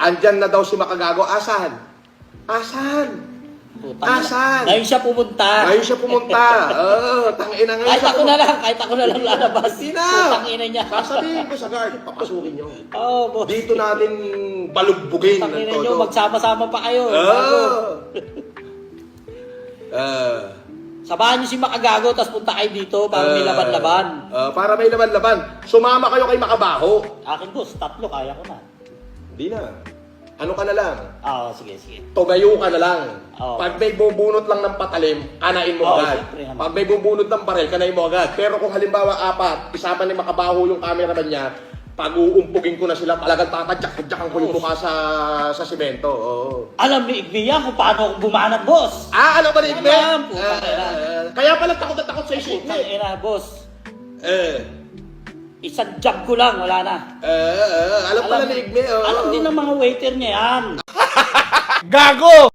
Andyan na daw si Makagago. Asan? Asan? Asan? Ngayon siya pumunta. Ngayon siya pumunta. Tangina ngayon Kahit siya ako na lang, kahit ako na lang lalabas. Hindi na. Tangina niya. Sasabihin ko sa guard, papasukin nyo. Oo, boss. Dito natin balugbugin ng Tangina todo. niyo, magsama-sama pa kayo. Sabahan niyo si Makagago, tapos punta kayo dito para may laban-laban. Para may laban-laban. Sumama kayo kay Makabaho. Akin, boss, 3 kaya ko na. Hindi na. Ano ka na lang? Sige, sige. Tumayo ka na lang. Oo. Pag may bubunot lang ng patalim, kanain mo Oo, agad. siyempre naman. Pag may bubunot ng baril, kanain mo agad. Pero kung halimbawa 4, isama ni Makabaho yung cameraman niya, pag uumpugin ko na sila, talagang tatadyak-tadyakan ko yung mukha sa simento. Oo. Alam ni Igby yan kung paano ako bumanat, boss. Alam ba ni Igbe? Alam, putang ina. Kaya pala takot na takot sa isip Putang ina, boss. Isang job ko lang, wala na. Alam pala ni Igbe. Alam din ng mga waiter niya yan. Gago!